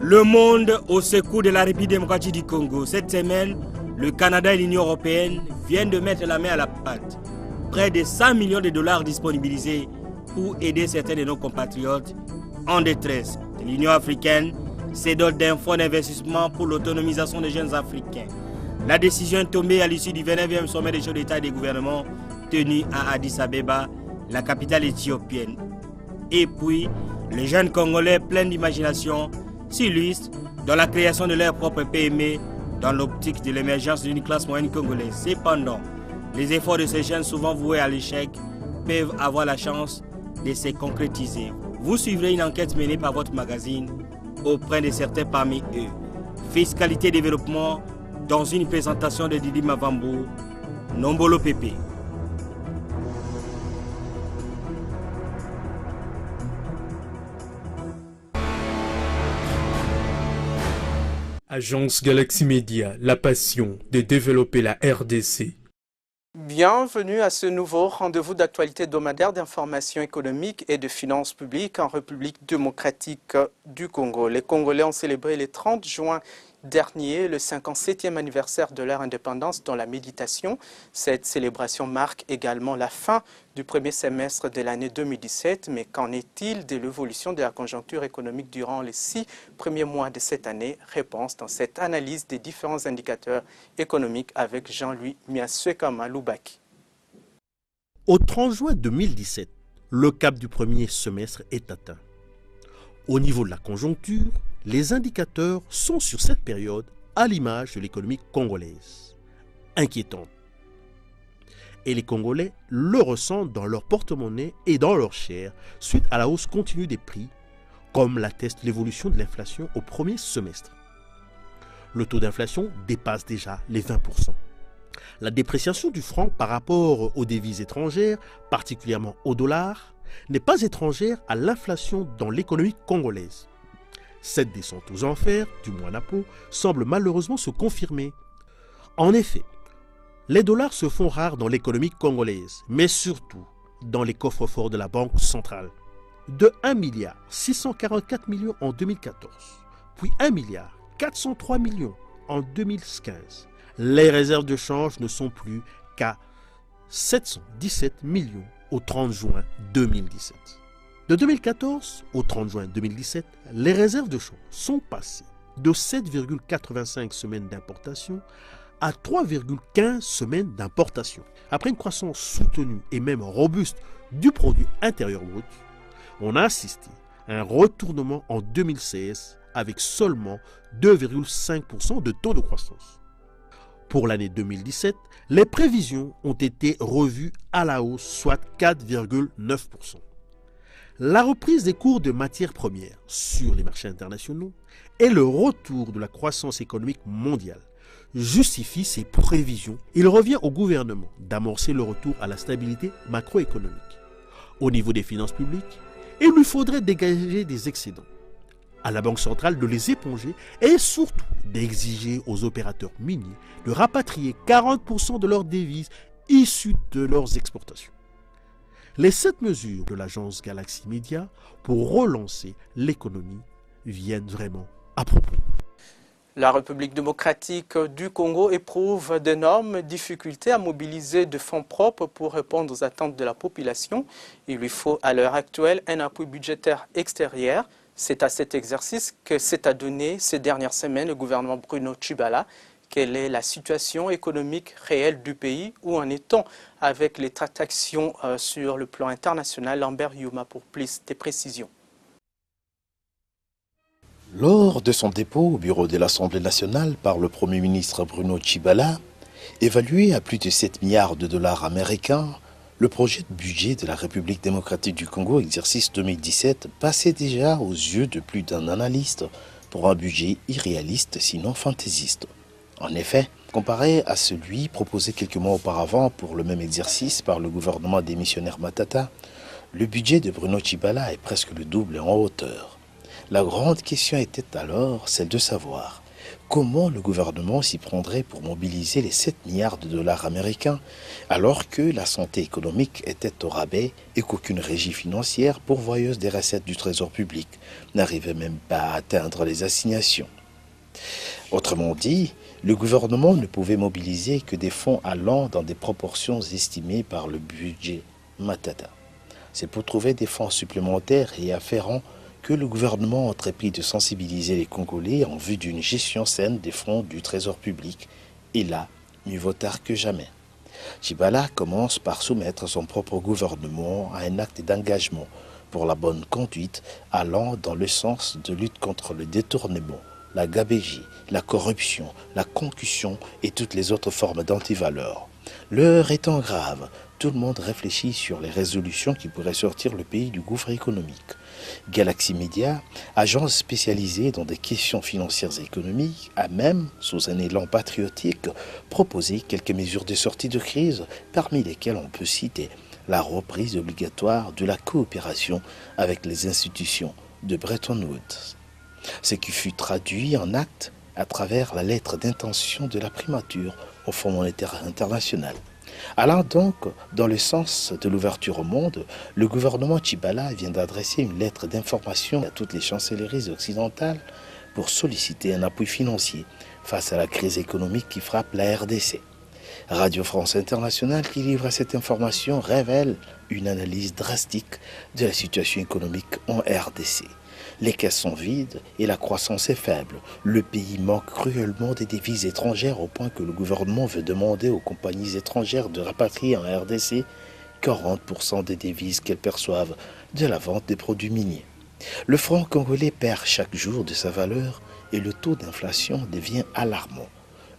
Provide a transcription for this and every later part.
Le monde au secours de la République démocratique du Congo. Cette semaine, le Canada et l'Union européenne viennent de mettre la main à la pâte. Près de 100 millions de dollars disponibilisés pour aider certains de nos compatriotes en détresse. L'Union africaine se dote d'un fonds d'investissement pour l'autonomisation des jeunes africains. La décision est tombée à l'issue du 29e sommet des chefs d'État et des gouvernements tenu à Addis Abeba, la capitale éthiopienne. Et puis, les jeunes Congolais pleins d'imagination s'illustrent dans la création de leur propre PME dans l'optique de l'émergence d'une classe moyenne congolaise. Cependant, les efforts de ces jeunes souvent voués à l'échec peuvent avoir la chance de se concrétiser. Vous suivrez une enquête menée par votre magazine auprès de certains parmi eux. Fiscalité et développement dans une présentation de Didi Mavambo, Nombolo Pépé. Agence Galaxy Media, la passion de développer la RDC. Bienvenue à ce nouveau rendez-vous d'actualité hebdomadaire d'information économique et de finances publiques en République démocratique du Congo. Les Congolais ont célébré le 30 juin dernier le 57e anniversaire de leur indépendance dans la méditation. Cette célébration marque également la fin du premier semestre de l'année 2017. Mais qu'en est-il de l'évolution de la conjoncture économique durant les 6 premiers mois de cette année? Réponse dans cette analyse des différents indicateurs économiques avec Jean-Louis Miaswekama Loubaki. Au 30 juin 2017, le cap du premier semestre est atteint. Au niveau de la conjoncture, les indicateurs sont sur cette période à l'image de l'économie congolaise, inquiétante. Et les Congolais le ressentent dans leur porte-monnaie et dans leur chair suite à la hausse continue des prix, comme l'atteste l'évolution de l'inflation au premier semestre. Le taux d'inflation dépasse déjà les 20%. La dépréciation du franc par rapport aux devises étrangères, particulièrement au dollar, n'est pas étrangère à l'inflation dans l'économie congolaise. Cette descente aux enfers du mois Napo semble malheureusement se confirmer. En effet, les dollars se font rares dans l'économie congolaise, mais surtout dans les coffres-forts de la Banque centrale. De 1,644 milliard en 2014, puis 1,403 milliard en 2015. Les réserves de change ne sont plus qu'à 717 millions au 30 juin 2017. De 2014 au 30 juin 2017, les réserves de change sont passées de 7,85 semaines d'importation à 3,15 semaines d'importation. Après une croissance soutenue et même robuste du produit intérieur brut, on a assisté à un retournement en 2016 avec seulement 2,5% de taux de croissance. Pour l'année 2017, les prévisions ont été revues à la hausse, soit 4,9%. La reprise des cours de matières premières sur les marchés internationaux et le retour de la croissance économique mondiale justifient ces prévisions. Il revient au gouvernement d'amorcer le retour à la stabilité macroéconomique. Au niveau des finances publiques, il lui faudrait dégager des excédents. À la Banque centrale de les éponger et surtout d'exiger aux opérateurs miniers de rapatrier 40% de leurs devises issues de leurs exportations. Les 7 mesures de l'agence Galaxy Media pour relancer l'économie viennent vraiment à propos. La République démocratique du Congo éprouve d'énormes difficultés à mobiliser de fonds propres pour répondre aux attentes de la population. Il lui faut à l'heure actuelle un appui budgétaire extérieur. C'est à cet exercice que s'est adonné ces dernières semaines le gouvernement Bruno Tshibala. Quelle est la situation économique réelle du pays? Où en est-on avec les tractations sur le plan international? Lambert Yuma pour plus de précisions. Lors de son dépôt au bureau de l'Assemblée nationale par le Premier ministre Bruno Tshibala, évalué à plus de 7 milliards de dollars américains, le projet de budget de la République démocratique du Congo exercice 2017 passait déjà aux yeux de plus d'un analyste pour un budget irréaliste sinon fantaisiste. En effet, comparé à celui proposé quelques mois auparavant pour le même exercice par le gouvernement des missionnaires Matata, le budget de Bruno Tshibala est presque le double en hauteur. La grande question était alors celle de savoir Comment le gouvernement s'y prendrait pour mobiliser les 7 milliards de dollars américains alors que la santé économique était au rabais et qu'aucune régie financière pourvoyeuse des recettes du trésor public n'arrivait même pas à atteindre les assignations? Autrement dit, le gouvernement ne pouvait mobiliser que des fonds allant dans des proportions estimées par le budget Matata. C'est pour trouver des fonds supplémentaires et afférents que le gouvernement entreprit de sensibiliser les Congolais en vue d'une gestion saine des fonds du trésor public. Et là, mieux vaut tard que jamais. Tshibala commence par soumettre son propre gouvernement à un acte d'engagement pour la bonne conduite allant dans le sens de lutte contre le détournement, la gabegie, la corruption, la concussion et toutes les autres formes d'antivaleurs. L'heure étant grave, tout le monde réfléchit sur les résolutions qui pourraient sortir le pays du gouffre économique. Galaxy Media, agence spécialisée dans des questions financières et économiques, a même, sous un élan patriotique, proposé quelques mesures de sortie de crise, parmi lesquelles on peut citer la reprise obligatoire de la coopération avec les institutions de Bretton Woods. Ce qui fut traduit en actes à travers la lettre d'intention de la primature au Fonds monétaire international. Allant donc dans le sens de l'ouverture au monde, le gouvernement Tshibala vient d'adresser une lettre d'information à toutes les chancelleries occidentales pour solliciter un appui financier face à la crise économique qui frappe la RDC. Radio France Internationale qui livre cette information révèle une analyse drastique de la situation économique en RDC. Les caisses sont vides et la croissance est faible. Le pays manque cruellement des devises étrangères au point que le gouvernement veut demander aux compagnies étrangères de rapatrier en RDC 40% des devises qu'elles perçoivent de la vente des produits miniers. Le franc congolais perd chaque jour de sa valeur et le taux d'inflation devient alarmant.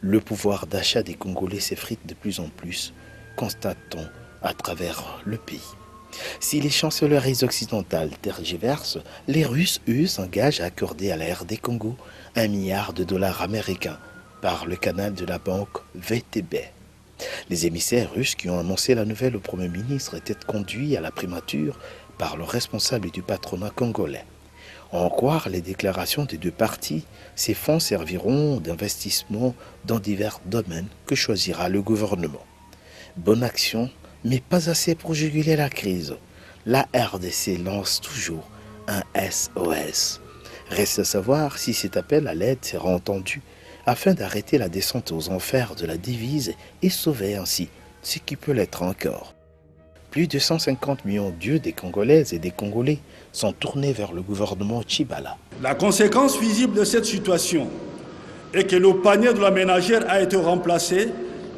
Le pouvoir d'achat des Congolais s'effrite de plus en plus, constate-t-on à travers le pays. Si les chancelleries occidentales tergiversent, les Russes, eux, s'engagent à accorder à la RD Congo 1 milliard de dollars américains par le canal de la banque VTB. Les émissaires russes qui ont annoncé la nouvelle au Premier ministre étaient conduits à la primature par le responsable du patronat congolais. En croire les déclarations des deux parties, ces fonds serviront d'investissement dans divers domaines que choisira le gouvernement. Bonne action, mais pas assez pour juguler la crise. La RDC lance toujours un SOS. Reste à savoir si cet appel à l'aide sera entendu afin d'arrêter la descente aux enfers de la devise et sauver ainsi ce qui peut l'être encore. Plus de 150 millions d'yeux des Congolaises et des Congolais sont tournés vers le gouvernement Tshibala. La conséquence visible de cette situation est que le panier de la ménagère a été remplacé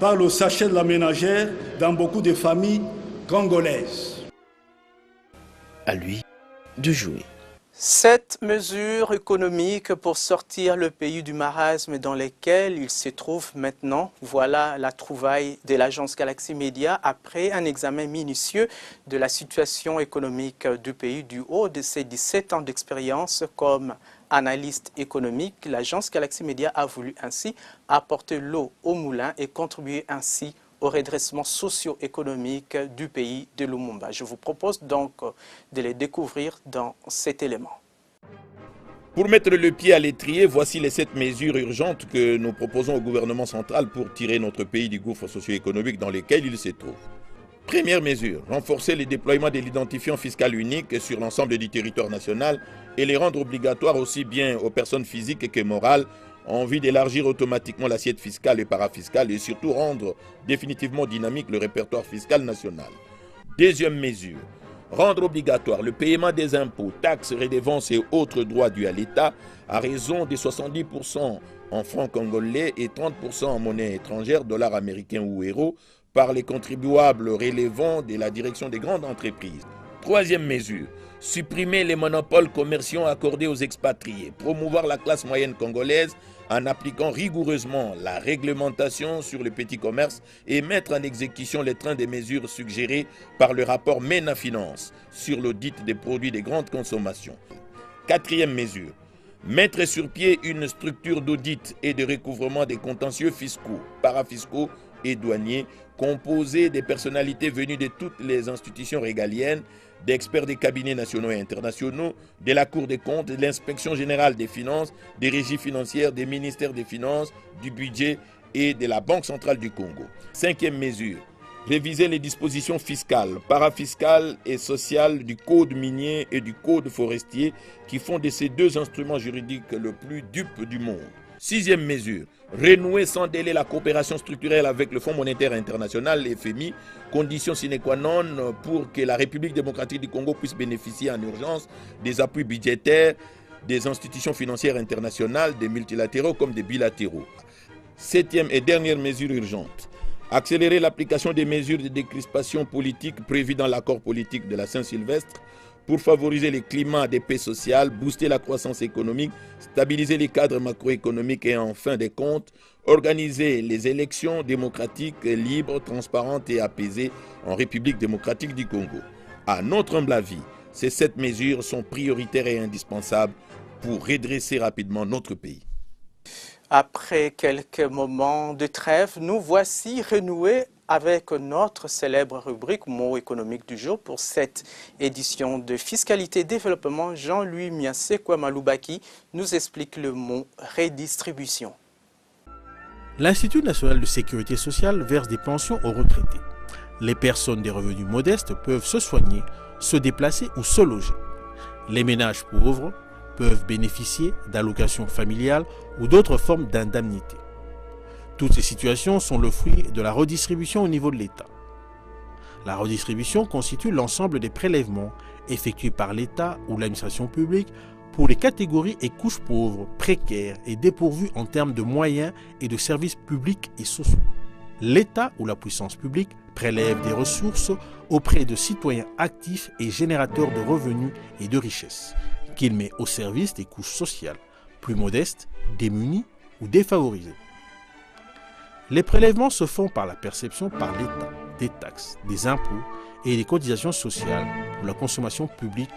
par le sachet de la ménagère dans beaucoup de familles congolaises. À lui de jouer. Cette mesure économique pour sortir le pays du marasme dans lequel il se trouve maintenant, voilà la trouvaille de l'agence Galaxy Media après un examen minutieux de la situation économique du pays du haut de ses 17 ans d'expérience comme analyste économique. L'agence Galaxy Media a voulu ainsi apporter l'eau au moulin et contribuer ainsi au redressement socio-économique du pays de Lumumba. Je vous propose donc de les découvrir dans cet élément. Pour mettre le pied à l'étrier, voici les 7 mesures urgentes que nous proposons au gouvernement central pour tirer notre pays du gouffre socio-économique dans lequel il se trouve. Première mesure, renforcer le déploiement de l'identifiant fiscal unique sur l'ensemble du territoire national et les rendre obligatoires aussi bien aux personnes physiques que morales en vue d'élargir automatiquement l'assiette fiscale et parafiscale et surtout rendre définitivement dynamique le répertoire fiscal national. Deuxième mesure, rendre obligatoire le paiement des impôts, taxes, redevances et autres droits dus à l'État à raison de 70% en francs congolais et 30% en monnaie étrangère, dollars américains ou euros, par les contribuables relevant de la direction des grandes entreprises. Troisième mesure, supprimer les monopoles commerciaux accordés aux expatriés, promouvoir la classe moyenne congolaise en appliquant rigoureusement la réglementation sur le petit commerce et mettre en exécution les trains des mesures suggérées par le rapport MENA Finance sur l'audit des produits de grande consommation. Quatrième mesure, mettre sur pied une structure d'audit et de recouvrement des contentieux fiscaux, parafiscaux et douaniers composée des personnalités venues de toutes les institutions régaliennes, d'experts des cabinets nationaux et internationaux, de la Cour des comptes, de l'Inspection générale des finances, des régies financières, des ministères des Finances, du budget et de la Banque centrale du Congo. 5e mesure, réviser les dispositions fiscales, parafiscales et sociales du Code minier et du Code forestier qui font de ces deux instruments juridiques le plus dupe du monde. 6e mesure, renouer sans délai la coopération structurelle avec le Fonds monétaire international, FMI, condition sine qua non pour que la République démocratique du Congo puisse bénéficier en urgence des appuis budgétaires des institutions financières internationales, des multilatéraux comme des bilatéraux. 7e et dernière mesure urgente, accélérer l'application des mesures de décrispation politique prévues dans l'accord politique de la Saint-Sylvestre pour favoriser les climats de paix sociale, booster la croissance économique, stabiliser les cadres macroéconomiques et en fin de compte, organiser les élections démocratiques, libres, transparentes et apaisées en République démocratique du Congo. À notre humble avis, ces 7 mesures sont prioritaires et indispensables pour redresser rapidement notre pays. Après quelques moments de trêve, nous voici renoués avec notre célèbre rubrique Mots économiques du jour pour cette édition de Fiscalité et Développement. Jean-Louis Miasekwa Maloubaki nous explique le mot redistribution. L'Institut national de sécurité sociale verse des pensions aux retraités. Les personnes des revenus modestes peuvent se soigner, se déplacer ou se loger. Les ménages pauvres peuvent bénéficier d'allocations familiales ou d'autres formes d'indemnités. Toutes ces situations sont le fruit de la redistribution au niveau de l'État. La redistribution constitue l'ensemble des prélèvements effectués par l'État ou l'administration publique pour les catégories et couches pauvres, précaires et dépourvues en termes de moyens et de services publics et sociaux. L'État ou la puissance publique prélève des ressources auprès de citoyens actifs et générateurs de revenus et de richesses, qu'il met au service des couches sociales, plus modestes, démunies ou défavorisées. Les prélèvements se font par la perception par l'État des taxes, des impôts et des cotisations sociales pour la consommation publique,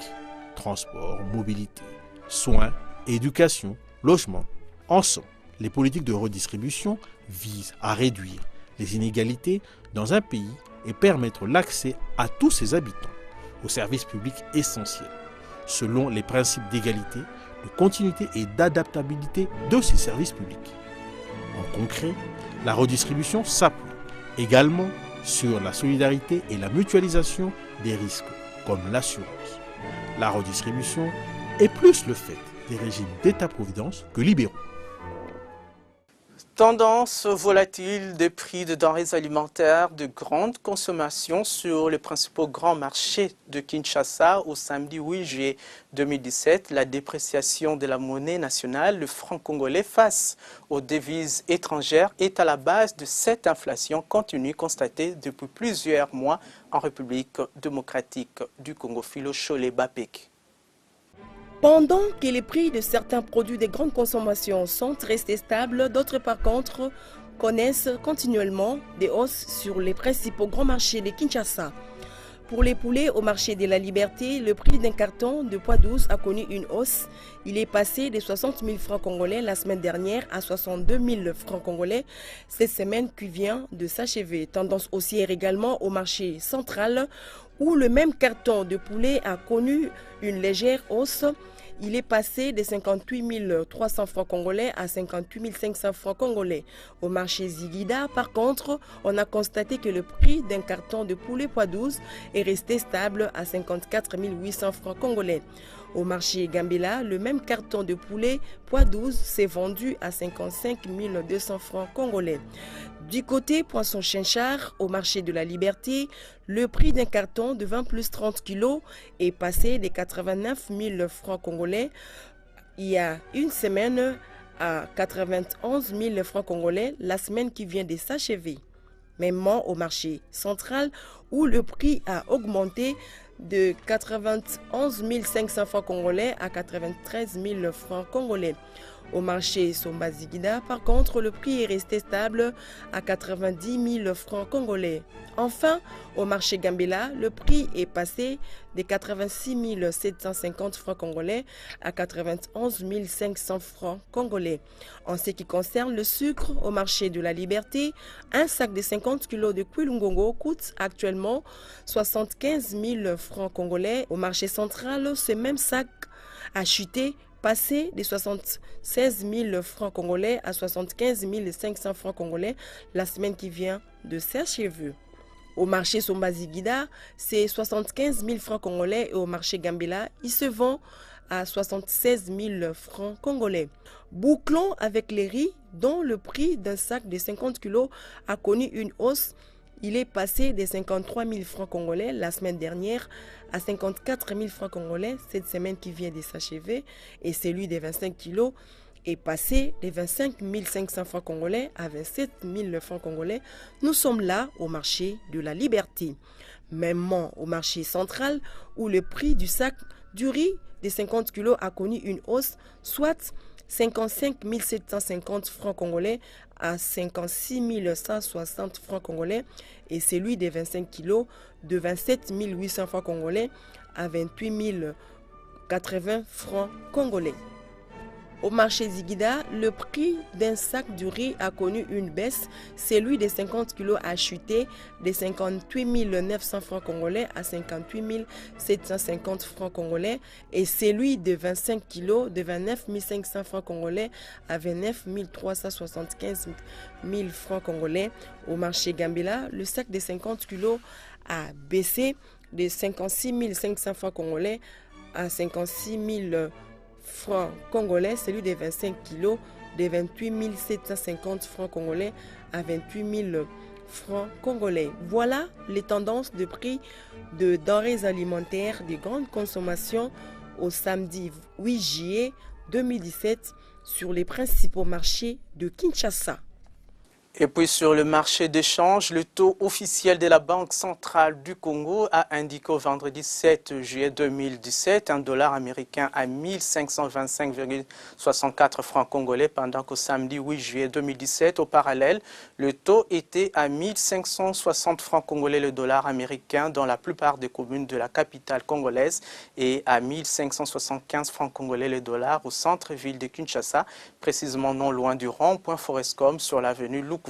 transport, mobilité, soins, éducation, logement. En somme, les politiques de redistribution visent à réduire les inégalités dans un pays et permettre l'accès à tous ses habitants aux services publics essentiels, selon les principes d'égalité, de continuité et d'adaptabilité de ces services publics. En concret, la redistribution s'appuie également sur la solidarité et la mutualisation des risques, comme l'assurance. La redistribution est plus le fait des régimes d'État-providence que libéraux. Tendance volatile des prix de denrées alimentaires de grande consommation sur les principaux grands marchés de Kinshasa au samedi 8 juillet 2017. La dépréciation de la monnaie nationale, le franc congolais, face aux devises étrangères est à la base de cette inflation continue constatée depuis plusieurs mois en République démocratique du Congo. Philo Cholé Bapek. Pendant que les prix de certains produits de grande consommation sont restés stables, d'autres par contre connaissent continuellement des hausses sur les principaux grands marchés de Kinshasa. Pour les poulets au marché de la Liberté, le prix d'un carton de poids 12 a connu une hausse. Il est passé de 60 000 francs congolais la semaine dernière à 62 000 francs congolais cette semaine qui vient de s'achever. Tendance haussière également au marché central où le même carton de poulet a connu une légère hausse. Il est passé de 58 300 francs congolais à 58 500 francs congolais. Au marché Ziguida, par contre, on a constaté que le prix d'un carton de poulet poids 12 est resté stable à 54 800 francs congolais. Au marché Gambela, le même carton de poulet poids 12 s'est vendu à 55 200 francs congolais. Du côté poisson chinchard, au marché de la Liberté, le prix d'un carton de 20 plus 30 kg est passé de 89 000 francs congolais il y a une semaine à 91 000 francs congolais la semaine qui vient de s'achever. Mêmement au marché central où le prix a augmenté de 91 500 francs congolais à 93 000 francs congolais. Au marché Somba-Ziguida, par contre, le prix est resté stable à 90 000 francs congolais. Enfin, au marché Gambela, le prix est passé de 86 750 francs congolais à 91 500 francs congolais. En ce qui concerne le sucre, au marché de la Liberté, un sac de 50 kg de Kwilungongo coûte actuellement 75 000 francs congolais. Au marché central, ce même sac a chuté, passé de 76 000 francs congolais à 75 500 francs congolais la semaine qui vient de s'achever. Au marché Sombazigida, c'est 75 000 francs congolais et au marché Gambela, il se vend à 76 000 francs congolais. Bouclons avec les riz, dont le prix d'un sac de 50 kg a connu une hausse. Il est passé de 53 000 francs congolais la semaine dernière à 54 000 francs congolais cette semaine qui vient de s'achever, et celui des 25 kg est passé de 25 500 francs congolais à 27 000 francs congolais. Nous sommes là au marché de la Liberté. Mêmement au marché central où le prix du sac du riz de 50 kg a connu une hausse, soit 55 750 francs congolais à 56 160 francs congolais, et celui des 25 kg de 27 800 francs congolais à 28 080 francs congolais. Au marché Zigida, le prix d'un sac de riz a connu une baisse. Celui de 50 kg a chuté de 58 900 francs congolais à 58 750 francs congolais, et celui de 25 kg de 29 500 francs congolais à 29 375 000 francs congolais. Au marché Gambela, le sac de 50 kg a baissé de 56 500 francs congolais à 56 000 francs congolais, celui de 25 kg de 28 750 francs congolais à 28 000 francs congolais. Voilà les tendances de prix de denrées alimentaires de grande consommation au samedi 8 juillet 2017 sur les principaux marchés de Kinshasa. Et puis sur le marché d'échange, le taux officiel de la Banque centrale du Congo a indiqué au vendredi 7 juillet 2017 un dollar américain à 1525,64 francs congolais, pendant qu'au samedi 8 juillet 2017, au parallèle, le taux était à 1560 francs congolais le dollar américain dans la plupart des communes de la capitale congolaise et à 1575 francs congolais le dollar au centre-ville de Kinshasa, précisément non loin du rond-point Forescom sur l'avenue Lukusa.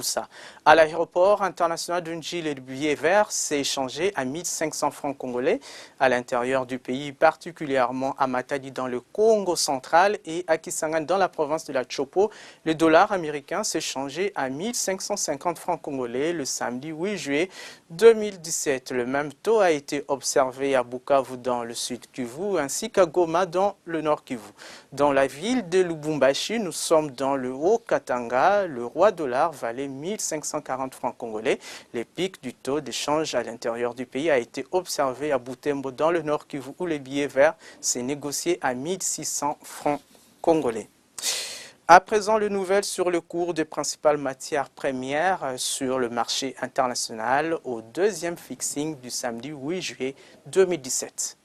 À l'aéroport international de Njili, le billet vert s'est échangé à 1500 francs congolais. À l'intérieur du pays, particulièrement à Matadi dans le Congo central et à Kisangani dans la province de la Chopo, le dollar américain s'est échangé à 1550 francs congolais le samedi 8 juillet 2017. Le même taux a été observé à Bukavu dans le sud Kivu ainsi qu'à Goma dans le nord Kivu. Dans la ville de Lubumbashi, nous sommes dans le Haut-Katanga. Le roi dollar valait 1540 francs congolais. Les pics du taux d'échange à l'intérieur du pays a été observé à Butembo dans le nord Kivu où les billets verts s'est négocié à 1600 francs congolais. À présent, les nouvelles sur le cours des principales matières premières sur le marché international au deuxième fixing du samedi 8 juillet 2017.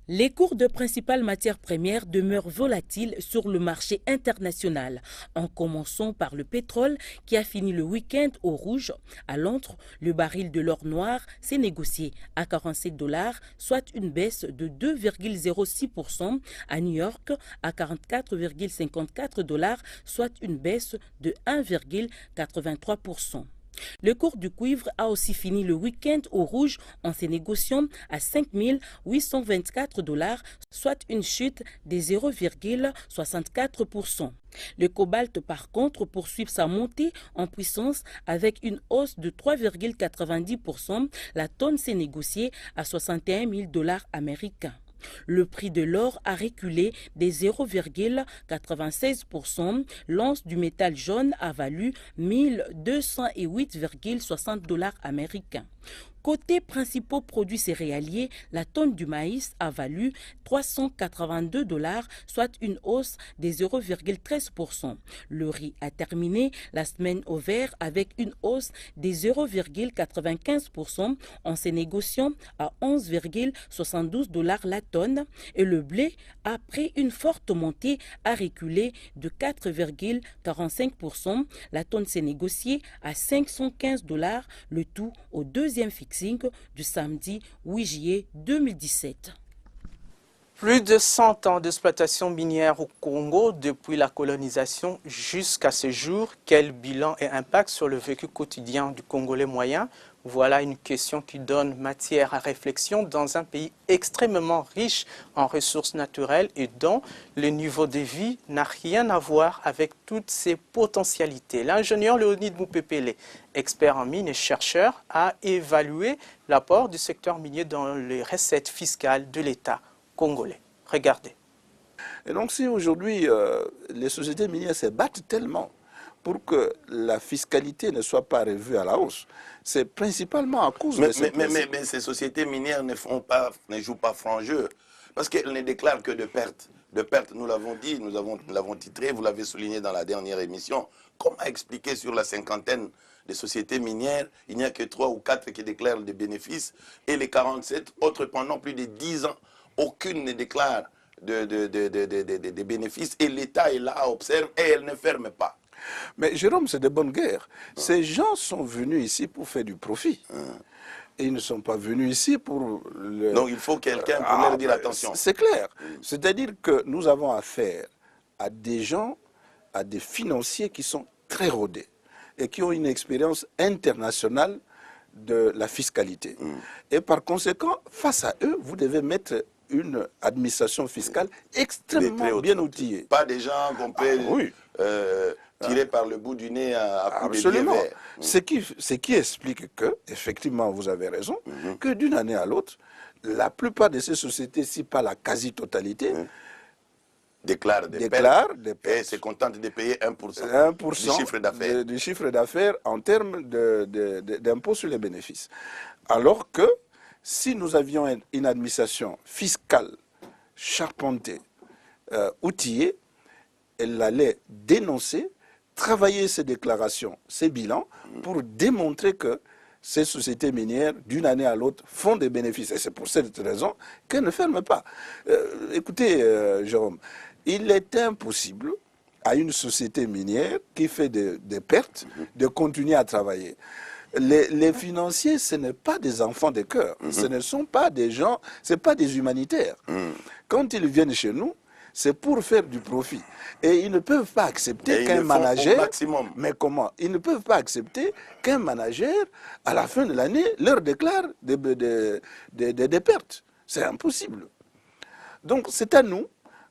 Les cours de principales matières premières demeurent volatiles sur le marché international, en commençant par le pétrole qui a fini le week-end au rouge. À Londres, le baril de l'or noir s'est négocié à 47 $, soit une baisse de 2,06%. À New York, à 44,54 $, soit une baisse de 1,83%. Le cours du cuivre a aussi fini le week-end au rouge en se négociant à 5 824 $, soit une chute de 0,64%. Le cobalt, par contre, poursuit sa montée en puissance avec une hausse de 3,90%. La tonne s'est négociée à 61 000 $ américains. Le prix de l'or a reculé de 0,96%. L'once du métal jaune a valu 1208,60 $ américains. Côté principaux produits céréaliers, la tonne du maïs a valu 382 $, soit une hausse de 0,13%. Le riz a terminé la semaine au vert avec une hausse de 0,95% en se négociant à 11,72 $ la tonne. Et le blé, après une forte montée, a reculé de 4,45%. La tonne s'est négociée à 515 $, le tout au deuxième fixing du samedi 8 juillet 2017. Plus de 100 ans d'exploitation minière au Congo depuis la colonisation jusqu'à ce jour. Quel bilan et impact sur le vécu quotidien du Congolais moyen? Voilà une question qui donne matière à réflexion dans un pays extrêmement riche en ressources naturelles et dont le niveau de vie n'a rien à voir avec toutes ses potentialités. L'ingénieur Léonide Moupépele, expert en mines et chercheur, a évalué l'apport du secteur minier dans les recettes fiscales de l'État congolais. Regardez. Et donc si aujourd'hui les sociétés minières se battent tellement pour que la fiscalité ne soit pas revue à la hausse, c'est principalement à cause de ces mais ces sociétés minières ne jouent pas franc jeu, parce qu'elles ne déclarent que de pertes. De pertes, nous l'avons dit, nous l'avons titré, vous l'avez souligné dans la dernière émission. Comment expliquer sur la cinquantaine de sociétés minières, il n'y a que 3 ou 4 qui déclarent des bénéfices, et les 47 autres pendant plus de 10 ans, aucune ne déclare des bénéfices, et l'État est là, observe, et elle ne ferme pas. Mais Jérôme, c'est de bonne guerre. Ces gens sont venus ici pour faire du profit. Et ils ne sont pas venus ici pour... Donc il faut quelqu'un pour leur dire attention. C'est clair. C'est-à-dire que nous avons affaire à des gens, à des financiers qui sont très rodés et qui ont une expérience internationale de la fiscalité. Et par conséquent, face à eux, vous devez mettre une administration fiscale extrêmement bien outillée. Pas des gens qu'on peut tirer par le bout du nez à coups de Absolument. verre. Ce qui explique que, effectivement, vous avez raison, que d'une année à l'autre, la plupart de ces sociétés, si pas la quasi-totalité, déclarent des pertes et se contentent de payer 1% du chiffre d'affaires. Du chiffre d'affaires en termes d'impôt sur les bénéfices. Alors que si nous avions une administration fiscale charpentée, outillée, elle allait dénoncer, travailler ces déclarations, ces bilans, pour démontrer que ces sociétés minières, d'une année à l'autre, font des bénéfices. Et c'est pour cette raison qu'elles ne ferment pas. Écoutez, Jérôme, il est impossible à une société minière qui fait des pertes de continuer à travailler. Les financiers, ce n'est pas des enfants de cœur. Ce ne sont pas des gens, ce n'est pas des humanitaires. Quand ils viennent chez nous, c'est pour faire du profit. Et ils ne peuvent pas accepter qu'un manager... Mais comment? Ils ne peuvent pas accepter qu'un manager, à la fin de l'année, leur déclare des pertes. C'est impossible. Donc c'est à nous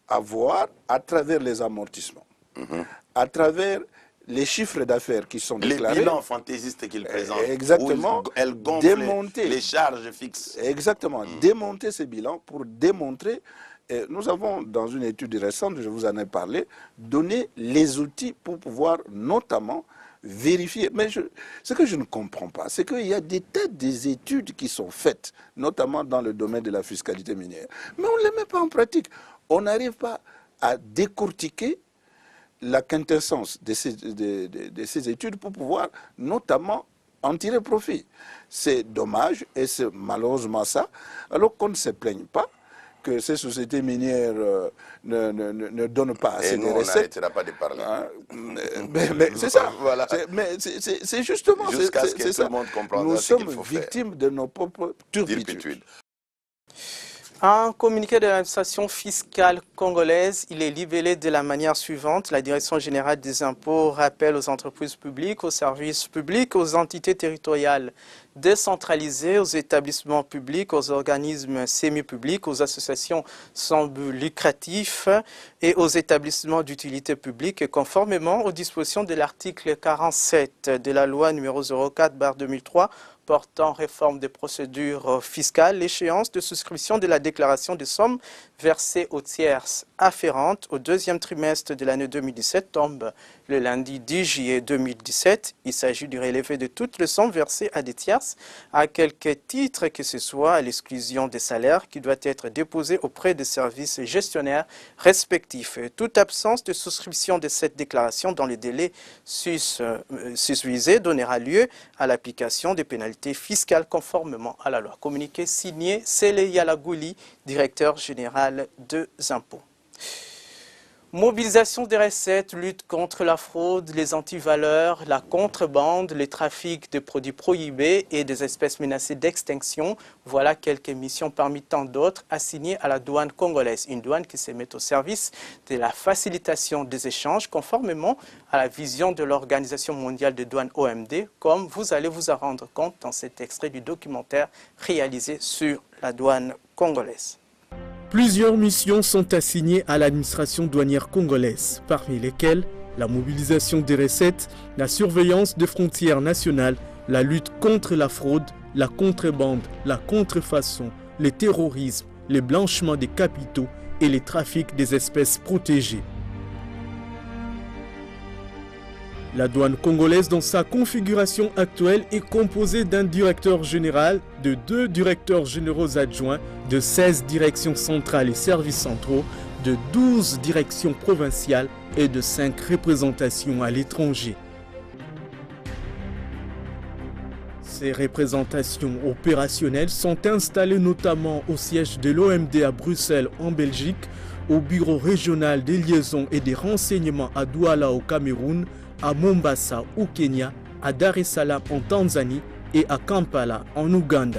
à voir, à travers les amortissements, à travers les chiffres d'affaires qui sont déclarés... Les bilans fantaisistes qu'ils présentent. Exactement. Où elles gonflent les charges fixes. Exactement. Démonter ces bilans pour démontrer... Et nous avons, dans une étude récente, je vous en ai parlé, donné les outils pour pouvoir notamment vérifier. Mais ce que je ne comprends pas, c'est qu'il y a des tas d'études qui sont faites, notamment dans le domaine de la fiscalité minière. Mais on ne les met pas en pratique. On n'arrive pas à décortiquer la quintessence de ces études pour pouvoir notamment en tirer profit. C'est dommage et c'est malheureusement ça, alors qu'on ne se plaigne pas que ces sociétés minières ne donnent pas assez de recettes. On n'arrêtera pas de parler. Hein? Mais c'est ça. Voilà. Mais c'est justement jusqu'à ce que tout le monde comprenne ce qu'il faut faire. Nous sommes victimes de nos propres turpitudes. Un communiqué de l'administration fiscale congolaise, il est libellé de la manière suivante. La Direction générale des impôts rappelle aux entreprises publiques, aux services publics, aux entités territoriales décentralisées, aux établissements publics, aux organismes semi-publics, aux associations sans but lucratif et aux établissements d'utilité publique, conformément aux dispositions de l'article 47 de la loi numéro 04/2003 portant réforme des procédures fiscales, l'échéance de souscription de la déclaration des sommes versées aux tierces afférentes au deuxième trimestre de l'année 2017 tombe le lundi 10 juillet 2017. Il s'agit du relevé de toutes les sommes versées à des tierces, à quelque titre que ce soit, à l'exclusion des salaires qui doit être déposé auprès des services gestionnaires respectifs. Toute absence de souscription de cette déclaration dans les délais susvisés donnera lieu à l'application des pénalités fiscales conformément à la loi. Communiqué signé Sele Yalagouli, directeur général des impôts. Mobilisation des recettes, lutte contre la fraude, les antivaleurs, la contrebande, les trafics de produits prohibés et des espèces menacées d'extinction. Voilà quelques missions parmi tant d'autres assignées à la douane congolaise. Une douane qui se met au service de la facilitation des échanges conformément à la vision de l'Organisation mondiale de douane OMD, comme vous allez vous en rendre compte dans cet extrait du documentaire réalisé sur la douane congolaise. Plusieurs missions sont assignées à l'administration douanière congolaise, parmi lesquelles la mobilisation des recettes, la surveillance des frontières nationales, la lutte contre la fraude, la contrebande, la contrefaçon, le terrorisme, le blanchiment des capitaux et les trafics des espèces protégées. La douane congolaise dans sa configuration actuelle est composée d'un directeur général, de 2 directeurs généraux adjoints, de 16 directions centrales et services centraux, de 12 directions provinciales et de 5 représentations à l'étranger. Ces représentations opérationnelles sont installées notamment au siège de l'OMD à Bruxelles en Belgique, au bureau régional des liaisons et des renseignements à Douala au Cameroun, à Mombasa au Kenya, à Dar es Salaam en Tanzanie et à Kampala en Ouganda.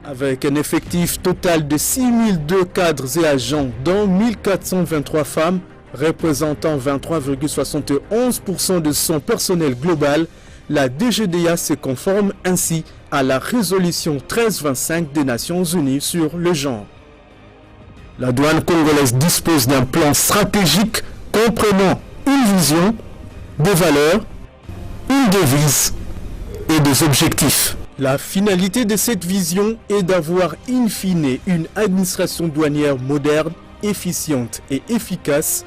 Avec un effectif total de 6002 cadres et agents, dont 1423 femmes, représentant 23,71% de son personnel global, la DGDA se conforme ainsi à la résolution 1325 des Nations Unies sur le genre. La douane congolaise dispose d'un plan stratégique comprenant une vision, des valeurs, une devise et des objectifs. La finalité de cette vision est d'avoir in fine une administration douanière moderne, efficiente et efficace,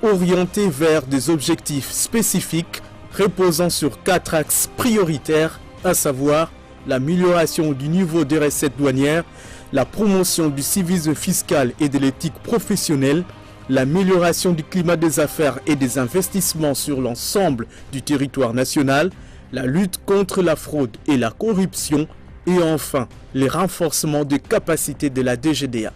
orientée vers des objectifs spécifiques reposant sur 4 axes prioritaires, à savoir l'amélioration du niveau des recettes douanières, la promotion du civisme fiscal et de l'éthique professionnelle, l'amélioration du climat des affaires et des investissements sur l'ensemble du territoire national, la lutte contre la fraude et la corruption et enfin les renforcements des capacités de la DGDA.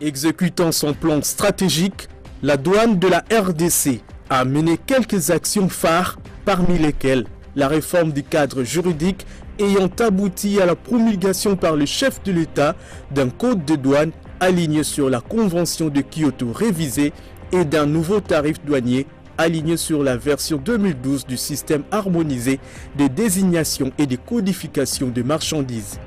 Exécutant son plan stratégique, la douane de la RDC a mené quelques actions phares, parmi lesquelles la réforme du cadre juridique ayant abouti à la promulgation par le chef de l'État d'un code de douane aligné sur la Convention de Kyoto révisée et d'un nouveau tarif douanier aligné sur la version 2012 du système harmonisé de désignation et de codification de marchandises.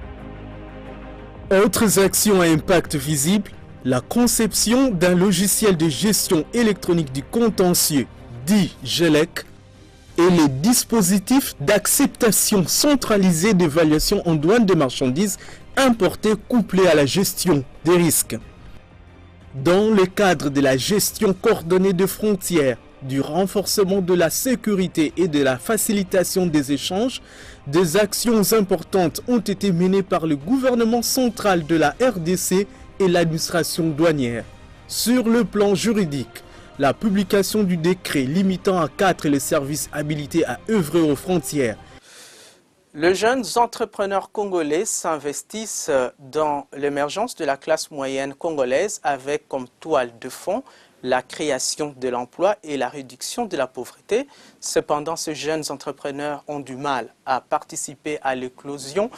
Autres actions à impact visible, la conception d'un logiciel de gestion électronique du contentieux, dit GELEC, et les dispositifs d'acceptation centralisée d'évaluation en douane des marchandises importées couplées à la gestion des risques. Dans le cadre de la gestion coordonnée de frontières, du renforcement de la sécurité et de la facilitation des échanges, des actions importantes ont été menées par le gouvernement central de la RDC et l'administration douanière. Sur le plan juridique, la publication du décret limitant à 4 les services habilités à œuvrer aux frontières. Les jeunes entrepreneurs congolais s'investissent dans l'émergence de la classe moyenne congolaise avec comme toile de fond la création de l'emploi et la réduction de la pauvreté. Cependant, ces jeunes entrepreneurs ont du mal à participer à l'éclosion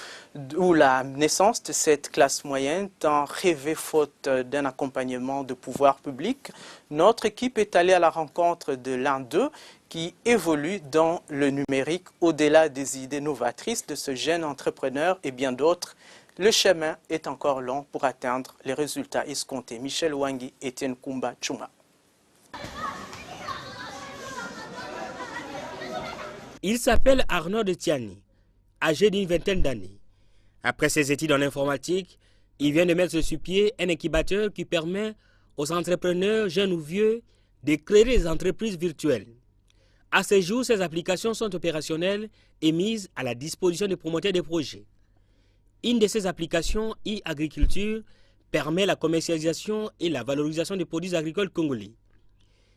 ou la naissance de cette classe moyenne, tant rêvée faute d'un accompagnement de pouvoir public. Notre équipe est allée à la rencontre de l'un d'eux qui évolue dans le numérique au-delà des idées novatrices de ce jeune entrepreneur et bien d'autres. Le chemin est encore long pour atteindre les résultats escomptés. Michel Wangi et Etienne Kumba Chuma. Il s'appelle Arnaud de Tiani, âgé d'une vingtaine d'années. Après ses études en informatique, il vient de mettre sur pied un incubateur qui permet aux entrepreneurs, jeunes ou vieux, de créer des entreprises virtuelles. À ce jour, ces applications sont opérationnelles et mises à la disposition des promoteurs des projets. Une de ces applications, e-agriculture, permet la commercialisation et la valorisation des produits agricoles congolais.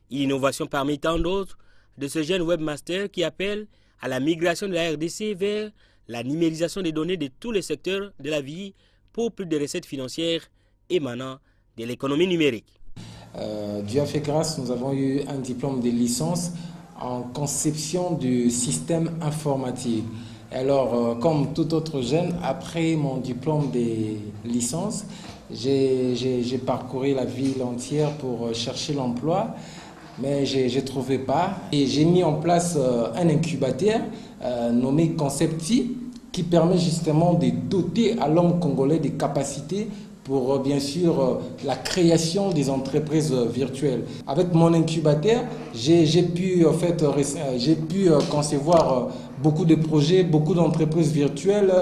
Innovation parmi tant d'autres de ce jeune webmaster qui appelle à la migration de la RDC vers la numérisation des données de tous les secteurs de la vie pour plus de recettes financières émanant de l'économie numérique. Dieu a fait grâce, nous avons eu un diplôme de licence en conception du système informatique. Alors, comme tout autre jeune, après mon diplôme de licence, j'ai parcouru la ville entière pour chercher l'emploi, mais je ne trouvais pas. Et j'ai mis en place un incubateur nommé Concepti, qui permet justement de doter à l'homme congolais des capacités pour bien sûr la création des entreprises virtuelles. Avec mon incubateur, j'ai pu concevoir beaucoup de projets, beaucoup d'entreprises virtuelles,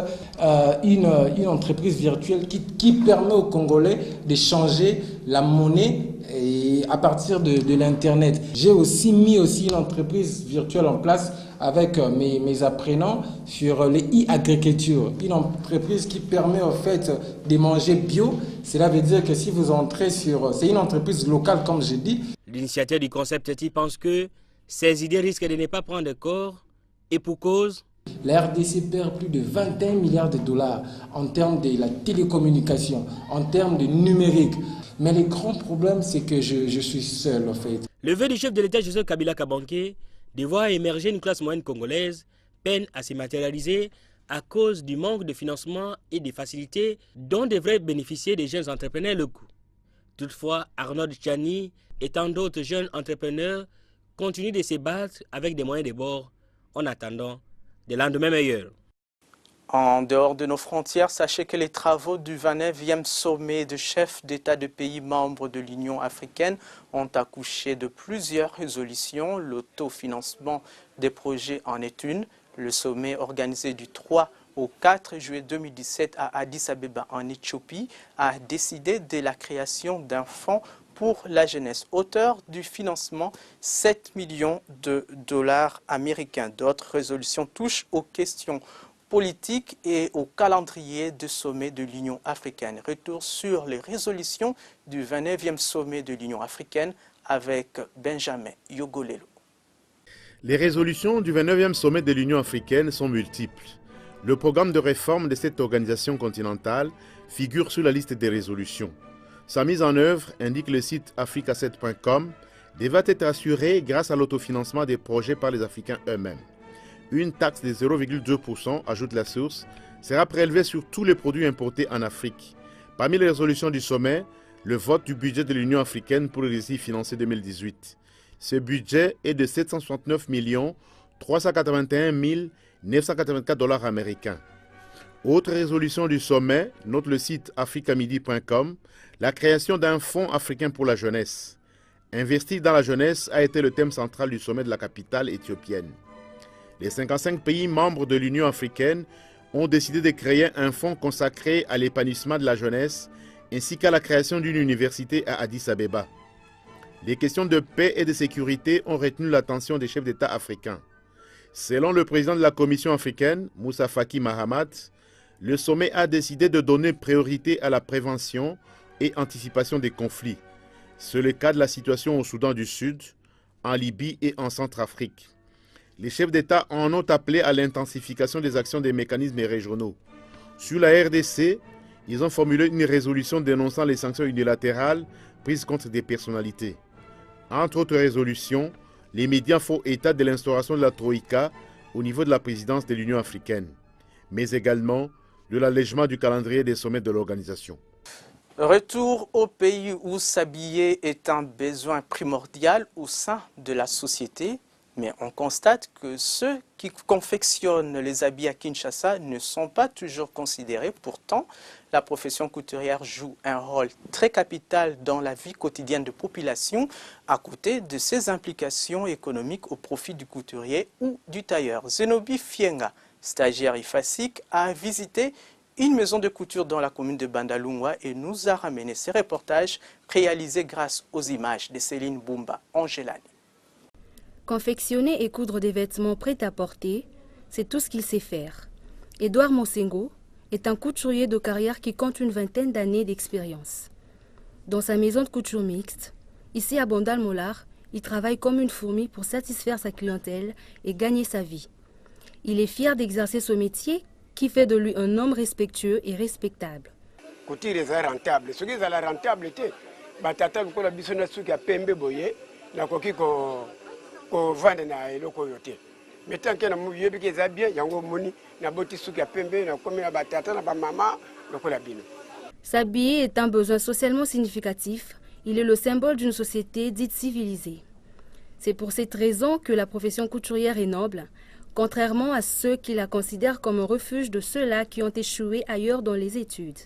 une entreprise virtuelle qui permet aux Congolais de changer la monnaie et à partir de l'Internet. J'ai aussi mis une entreprise virtuelle en place avec mes apprenants sur les e-agriculture, une entreprise qui permet en fait de manger bio. Cela veut dire que si vous entrez c'est une entreprise locale comme je dis. L'initiateur du concept pense que ces idées risquent de ne pas prendre corps et pour cause. La RDC perd plus de 21 milliards de dollars en termes de la télécommunication, en termes de numérique. Mais le grand problème, c'est que je suis seul en fait. Le vœu du chef de l'État Joseph Kabila Kabange de voir émerger une classe moyenne congolaise peine à se matérialiser à cause du manque de financement et des facilités dont devraient bénéficier des jeunes entrepreneurs locaux. Toutefois, Arnold Tchani et tant d'autres jeunes entrepreneurs continuent de se battre avec des moyens de bord en attendant des lendemains meilleurs. En dehors de nos frontières, sachez que les travaux du 29e sommet de chefs d'État de pays membres de l'Union africaine ont accouché de plusieurs résolutions. L'autofinancement des projets en est une. Le sommet organisé du 3 au 4 juillet 2017 à Addis Abeba en Éthiopie a décidé de la création d'un fonds pour la jeunesse, hauteur du financement 7 millions de dollars américains. D'autres résolutions touchent aux questions politique et au calendrier de sommet de l'Union africaine. Retour sur les résolutions du 29e sommet de l'Union africaine avec Benjamin Yogolelo. Les résolutions du 29e sommet de l'Union africaine sont multiples. Le programme de réforme de cette organisation continentale figure sur la liste des résolutions. Sa mise en œuvre, indique le site africa7.com, devra être assurée grâce à l'autofinancement des projets par les Africains eux-mêmes. Une taxe de 0,2%, ajoute la source, sera prélevée sur tous les produits importés en Afrique. Parmi les résolutions du sommet, le vote du budget de l'Union africaine pour l'exercice financier 2018. Ce budget est de 769 381 984 dollars américains. Autre résolution du sommet, note le site africamidi.com, la création d'un fonds africain pour la jeunesse. Investir dans la jeunesse a été le thème central du sommet de la capitale éthiopienne. Les 55 pays membres de l'Union africaine ont décidé de créer un fonds consacré à l'épanouissement de la jeunesse ainsi qu'à la création d'une université à Addis Abeba. Les questions de paix et de sécurité ont retenu l'attention des chefs d'État africains. Selon le président de la Commission africaine, Moussa Faki Mahamat, le sommet a décidé de donner priorité à la prévention et anticipation des conflits. C'est le cas de la situation au Soudan du Sud, en Libye et en Centrafrique. Les chefs d'État en ont appelé à l'intensification des actions des mécanismes régionaux. Sur la RDC, ils ont formulé une résolution dénonçant les sanctions unilatérales prises contre des personnalités. Entre autres résolutions, les médias font état de l'instauration de la Troïka au niveau de la présidence de l'Union africaine, mais également de l'allègement du calendrier des sommets de l'organisation. Retour au pays où s'habiller est un besoin primordial au sein de la société. Mais on constate que ceux qui confectionnent les habits à Kinshasa ne sont pas toujours considérés. Pourtant, la profession couturière joue un rôle très capital dans la vie quotidienne de population, à côté de ses implications économiques au profit du couturier ou du tailleur. Zenobi Fienga, stagiaire IFASIC, a visité une maison de couture dans la commune de Bandalungwa et nous a ramené ces reportages réalisés grâce aux images de Céline Boumba Angelani. Confectionner et coudre des vêtements prêts à porter, c'est tout ce qu'il sait faire. Edouard Mosengo est un couturier de carrière qui compte une vingtaine d'années d'expérience. Dans sa maison de couture mixte, ici à Bandal-Molar, il travaille comme une fourmi pour satisfaire sa clientèle et gagner sa vie. Il est fier d'exercer ce métier qui fait de lui un homme respectueux et respectable. couture est rentable. Ce qui est la rentabilité, batata ko la biso na suki ya pembe boye na koki ko vendre na eloko yote. Mais tant que na mu yebi ke za bien yango moni na boti suki ya pembe na komi na batata na ba mama lokola bino. S'habiller est un besoin socialement significatif. Il est le symbole d'une société dite civilisée. C'est pour cette raison que la profession couturière est noble, contrairement à ceux qui la considèrent comme un refuge de ceux-là qui ont échoué ailleurs dans les études.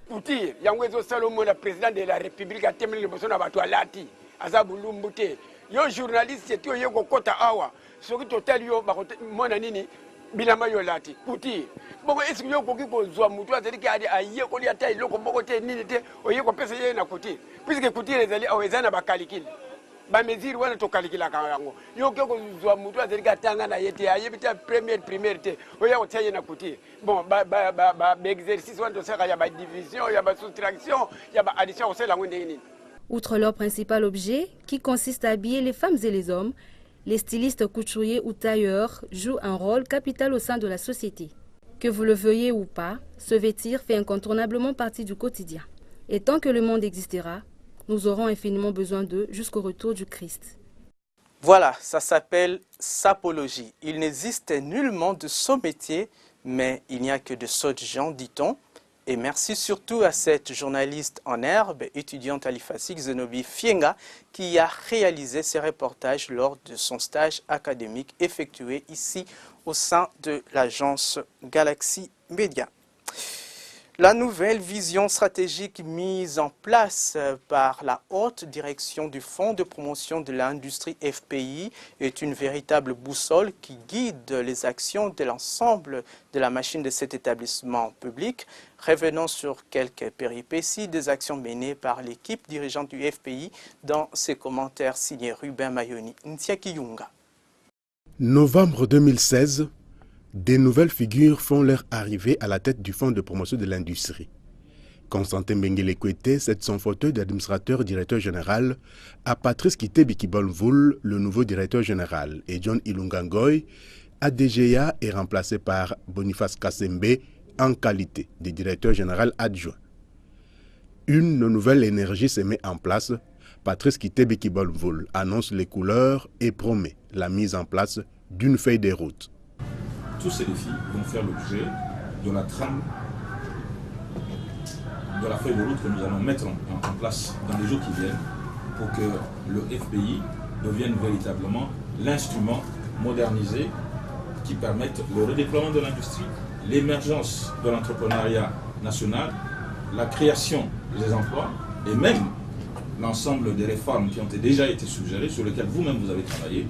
Couture, yango ezo Salomo, le président de la République a temeli liboso na bato alati, aza bulumbu te. Yo journaliste tu yo kokota awa, soki total yo mona nini bilamba yo lati. Couture. Boko est-ce que yo koki kozwa mutu azali ki aye ko lia tai loko boko te nini te, oye ko pesa ye na couture. Puisque couture ezali awezana ba calcul. Ba mesure wana to calcula kango. Yo ke kozwa mutu azali ka tanga na yete aye bita primaire te, oye ko tsaye na couture. Bon ba exercice wana to saka ya ba division, ya ba soustraction, ya ba addition au sela ngone nini. Outre leur principal objet, qui consiste à habiller les femmes et les hommes, les stylistes couturiers ou tailleurs jouent un rôle capital au sein de la société. Que vous le veuillez ou pas, se vêtir fait incontournablement partie du quotidien. Et tant que le monde existera, nous aurons infiniment besoin d'eux jusqu'au retour du Christ. Voilà, ça s'appelle sapologie. Il n'existe nullement de sot métier, mais il n'y a que de sots gens, dit-on. Et merci surtout à cette journaliste en herbe, étudiante à l'IFASIC, Zenobi Fienga, qui a réalisé ces reportages lors de son stage académique effectué ici au sein de l'agence Galaxy Media. La nouvelle vision stratégique mise en place par la haute direction du Fonds de promotion de l'industrie FPI est une véritable boussole qui guide les actions de l'ensemble de la machine de cet établissement public. Revenons sur quelques péripéties des actions menées par l'équipe dirigeante du FPI dans ses commentaires signés Ruben Mayoni Ntiaki Yunga. Novembre 2016. Des nouvelles figures font leur arrivée à la tête du Fonds de promotion de l'industrie. Constantin Benguele Kwete cède son fauteuil d'administrateur-directeur général à Patrice Kitebi Kibolvoul, le nouveau directeur général, et John Ilungangoy, ADGA, est remplacé par Boniface Kassembe en qualité de directeur général adjoint. Une nouvelle énergie se met en place. Patrice Kitebi Kibolvoul annonce les couleurs et promet la mise en place d'une feuille de route. Tous ces défis vont faire l'objet de la trame, de la feuille de route que nous allons mettre en place dans les jours qui viennent pour que le FPI devienne véritablement l'instrument modernisé qui permette le redéploiement de l'industrie, l'émergence de l'entrepreneuriat national, la création des emplois et même l'ensemble des réformes qui ont déjà été suggérées, sur lesquelles vous-même vous avez travaillé.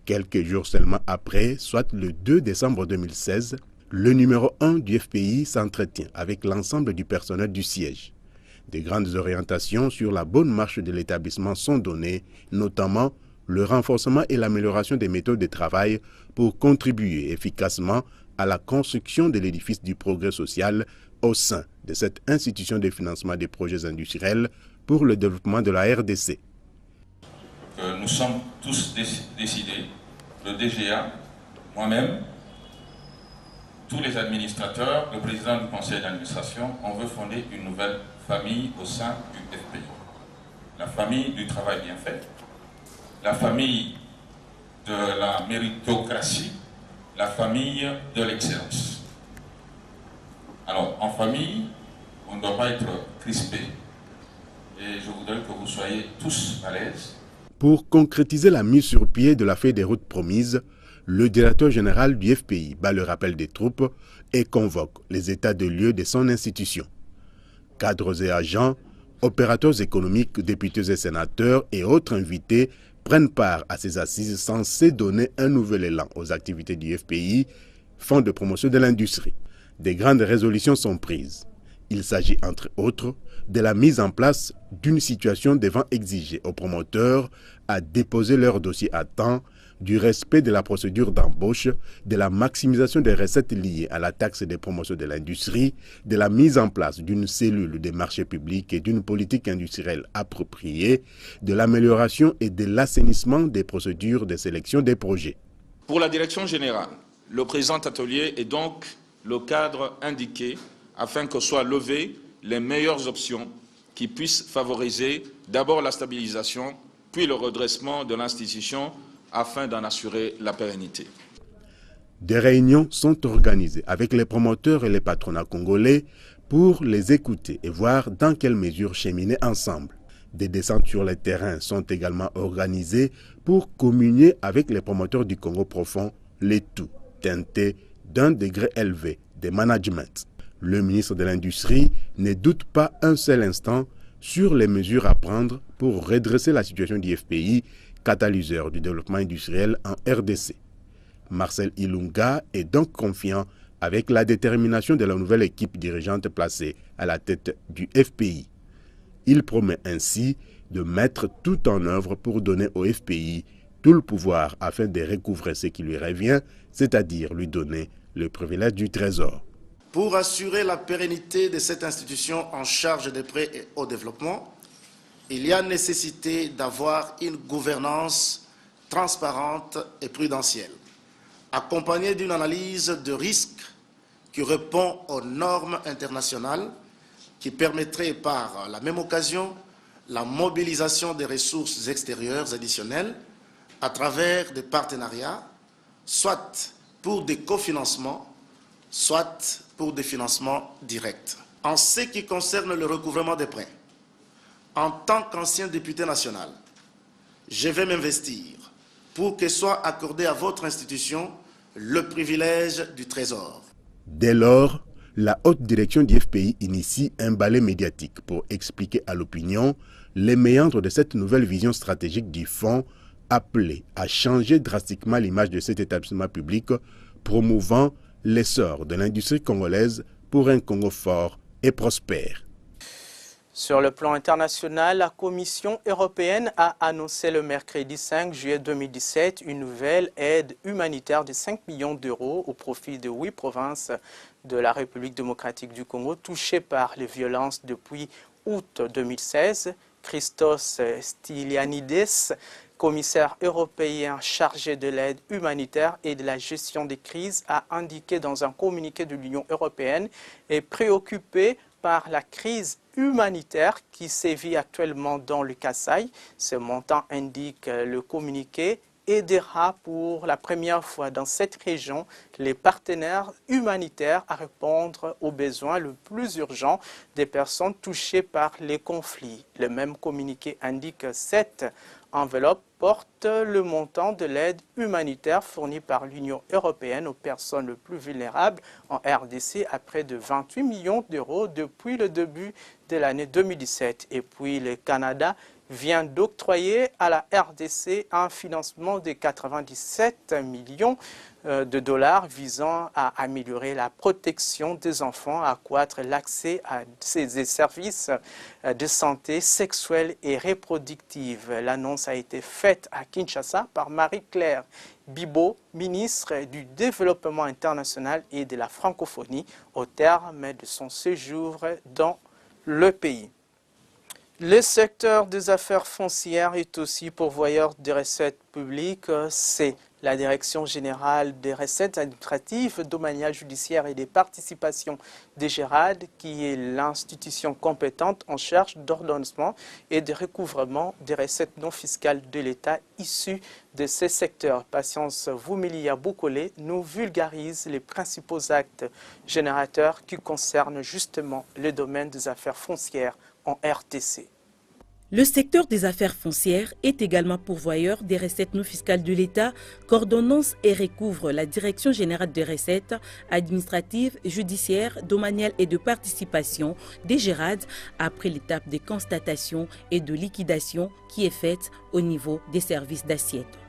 Quelques jours seulement après, soit le 2 décembre 2016, le numéro 1 du FPI s'entretient avec l'ensemble du personnel du siège. De grandes orientations sur la bonne marche de l'établissement sont données, notamment le renforcement et l'amélioration des méthodes de travail pour contribuer efficacement à la construction de l'édifice du progrès social au sein de cette institution de financement des projets industriels pour le développement de la RDC. Nous sommes tous décidés, le DGA, moi-même, tous les administrateurs, le président du conseil d'administration, on veut fonder une nouvelle famille au sein du FPI. La famille du travail bien fait, la famille de la méritocratie, la famille de l'excellence. Alors, en famille, on ne doit pas être crispé. Et je voudrais que vous soyez tous à l'aise. Pour concrétiser la mise sur pied de la feuille des routes promise, le directeur général du FPI bat le rappel des troupes et convoque les états de lieu de son institution. Cadres et agents, opérateurs économiques, députés et sénateurs et autres invités prennent part à ces assises censées donner un nouvel élan aux activités du FPI, Fonds de promotion de l'industrie. Des grandes résolutions sont prises. Il s'agit entre autres de la mise en place d'une situation devant exiger aux promoteurs à déposer leur dossier à temps, du respect de la procédure d'embauche, de la maximisation des recettes liées à la taxe des promotions de l'industrie, de la mise en place d'une cellule des marchés publics et d'une politique industrielle appropriée, de l'amélioration et de l'assainissement des procédures de sélection des projets. Pour la direction générale, le présent atelier est donc le cadre indiqué afin que soient levées les meilleures options qui puissent favoriser d'abord la stabilisation, puis le redressement de l'institution afin d'en assurer la pérennité. Des réunions sont organisées avec les promoteurs et les patronats congolais pour les écouter et voir dans quelle mesure cheminer ensemble. Des descentes sur les terrains sont également organisées pour communier avec les promoteurs du Congo profond, les tout teintés d'un degré élevé de management. Le ministre de l'Industrie ne doute pas un seul instant sur les mesures à prendre pour redresser la situation du FPI, catalyseur du développement industriel en RDC. Marcel Ilunga est donc confiant avec la détermination de la nouvelle équipe dirigeante placée à la tête du FPI. Il promet ainsi de mettre tout en œuvre pour donner au FPI tout le pouvoir afin de recouvrer ce qui lui revient, c'est-à-dire lui donner le privilège du trésor. Pour assurer la pérennité de cette institution en charge des prêts et au développement, il y a nécessité d'avoir une gouvernance transparente et prudentielle, accompagnée d'une analyse de risque qui répond aux normes internationales, qui permettrait par la même occasion la mobilisation des ressources extérieures additionnelles à travers des partenariats, soit pour des cofinancements, soit pour des financements directs. En ce qui concerne le recouvrement des prêts, en tant qu'ancien député national, je vais m'investir pour que soit accordé à votre institution le privilège du trésor. Dès lors, la haute direction du FPI initie un balai médiatique pour expliquer à l'opinion les méandres de cette nouvelle vision stratégique du fonds appelée à changer drastiquement l'image de cet établissement public, promouvant l'essor de l'industrie congolaise pour un Congo fort et prospère. Sur le plan international, la Commission européenne a annoncé le mercredi 5 juillet 2017 une nouvelle aide humanitaire de 5 millions d'euros au profit de 8 provinces de la République démocratique du Congo touchées par les violences depuis août 2016. Christos Stylianides, commissaire européen chargé de l'aide humanitaire et de la gestion des crises, a indiqué dans un communiqué de l'Union européenne est préoccupé par la crise humanitaire qui sévit actuellement dans le Kasaï. Ce montant, indique le communiqué, aidera pour la première fois dans cette région les partenaires humanitaires à répondre aux besoins les plus urgents des personnes touchées par les conflits. Le même communiqué indique que cette enveloppe porte le montant de l'aide humanitaire fournie par l'Union européenne aux personnes les plus vulnérables en RDC à près de 28 millions d'euros depuis le début de l'année 2017. Et puis le Canada vient d'octroyer à la RDC un financement de 97 millions de dollars visant à améliorer la protection des enfants, à accroître l'accès à ces services de santé sexuelle et reproductive. L'annonce a été faite à Kinshasa par Marie-Claire Bibeau, ministre du Développement international et de la francophonie, au terme de son séjour dans le pays. Le secteur des affaires foncières est aussi pourvoyeur de recettes publiques. C'est la Direction générale des recettes administratives, domaniales, judiciaires et des participations des GERAD, qui est l'institution compétente en charge d'ordonnement et de recouvrement des recettes non fiscales de l'État issues de ces secteurs. Patience Voumilia Boukole nous vulgarise les principaux actes générateurs qui concernent justement le domaine des affaires foncières en RTC. Le secteur des affaires foncières est également pourvoyeur des recettes non fiscales de l'État, qu'ordonnance et recouvre la Direction générale des recettes administratives, judiciaires, domaniales et de participation des GERAD après l'étape de constatation et de liquidation qui est faite au niveau des services d'assiette.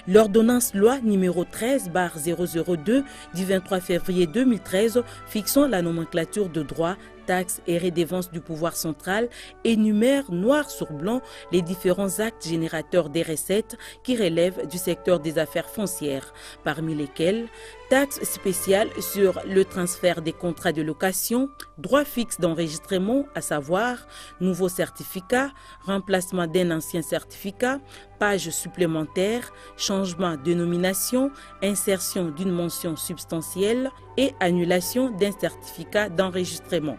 L'ordonnance loi numéro 13/002 du 23 février 2013 fixant la nomenclature de droits, taxes et redevances du pouvoir central énumère noir sur blanc les différents actes générateurs des recettes qui relèvent du secteur des affaires foncières, parmi lesquels taxes spéciales sur le transfert des contrats de location, droits fixes d'enregistrement, à savoir nouveaux certificats, remplacement d'un ancien certificat, pages supplémentaires, changement de nomination, insertion d'une mention substantielle et annulation d'un certificat d'enregistrement.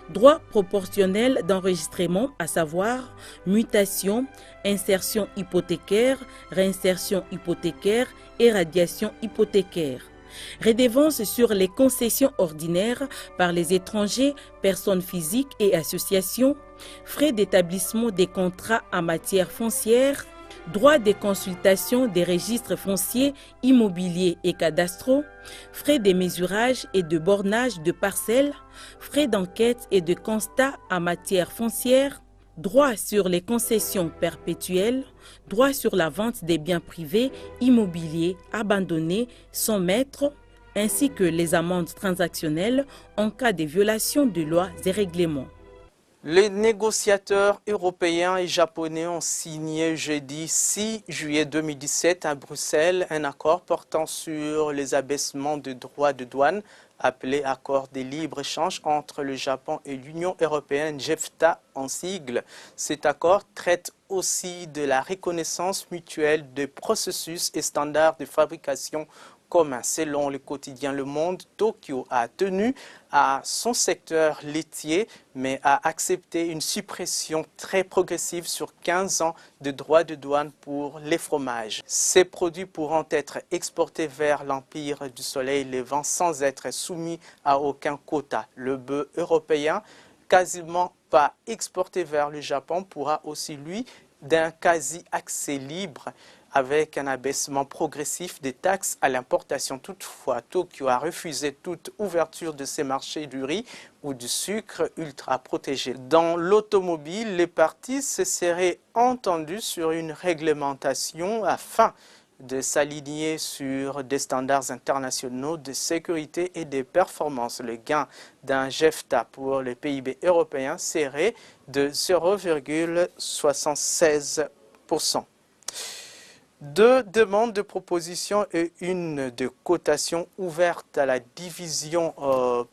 Droit proportionnel d'enregistrement, à savoir mutation, insertion hypothécaire, réinsertion hypothécaire et radiation hypothécaire. Redevance sur les concessions ordinaires par les étrangers, personnes physiques et associations, frais d'établissement des contrats en matière foncière, droit des consultations des registres fonciers, immobiliers et cadastraux, frais de mesurage et de bornage de parcelles, frais d'enquête et de constat en matière foncière, droit sur les concessions perpétuelles, droit sur la vente des biens privés immobiliers abandonnés sans maître, ainsi que les amendes transactionnelles en cas de violation de lois et règlements. Les négociateurs européens et japonais ont signé jeudi 6 juillet 2017 à Bruxelles un accord portant sur les abaissements de droits de douane appelé accord de libre-échange entre le Japon et l'Union européenne, JEFTA en sigle. Cet accord traite aussi de la reconnaissance mutuelle des processus et standards de fabrication communs. Selon le quotidien Le Monde, Tokyo a tenu à son secteur laitier, mais a accepté une suppression très progressive sur 15 ans de droits de douane pour les fromages. Ces produits pourront être exportés vers l'Empire du Soleil levant sans être soumis à aucun quota. Le bœuf européen, quasiment pas exporté vers le Japon, pourra aussi, lui, d'un quasi-accès libre avec un abaissement progressif des taxes à l'importation. Toutefois, Tokyo a refusé toute ouverture de ses marchés du riz ou du sucre ultra protégé. Dans l'automobile, les parties se seraient entendues sur une réglementation afin de s'aligner sur des standards internationaux de sécurité et de performance. Le gain d'un JEFTA pour le PIB européen serait de 0,76%. 2 demandes de proposition et une de cotation ouvertes à la division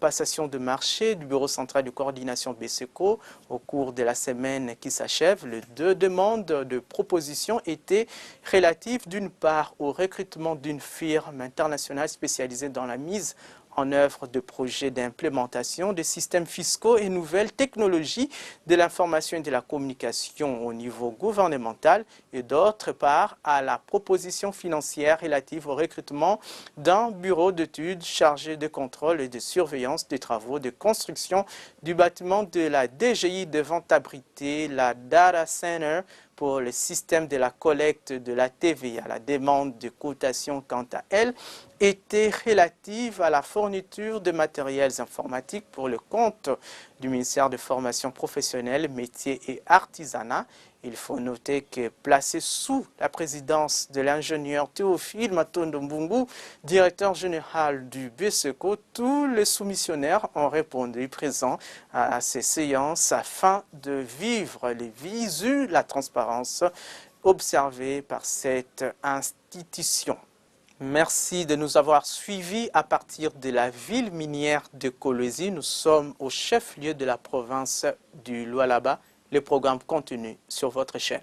passation de marché du Bureau central de coordination BCECO au cours de la semaine qui s'achève. Les 2 demandes de proposition étaient relatives d'une part au recrutement d'une firme internationale spécialisée dans la mise en œuvre de projets d'implémentation de systèmes fiscaux et nouvelles technologies de l'information et de la communication au niveau gouvernemental et d'autre part à la proposition financière relative au recrutement d'un bureau d'études chargé de contrôle et de surveillance des travaux de construction du bâtiment de la DGI devant abriter la Data Center pour le système de la collecte de la TVA. La demande de cotation, quant à elle, était relative à la fourniture de matériels informatiques pour le compte du ministère de Formation professionnelle, métiers et artisanat. Il faut noter que placé sous la présidence de l'ingénieur Théophile Matondo Mbungu, directeur général du BCECO, tous les soumissionnaires ont répondu présents à ces séances afin de vivre les visus, la transparence observée par cette institution. Merci de nous avoir suivis à partir de la ville minière de Kolwezi. Nous sommes au chef-lieu de la province du Lualaba. Le programme continue sur votre chaîne.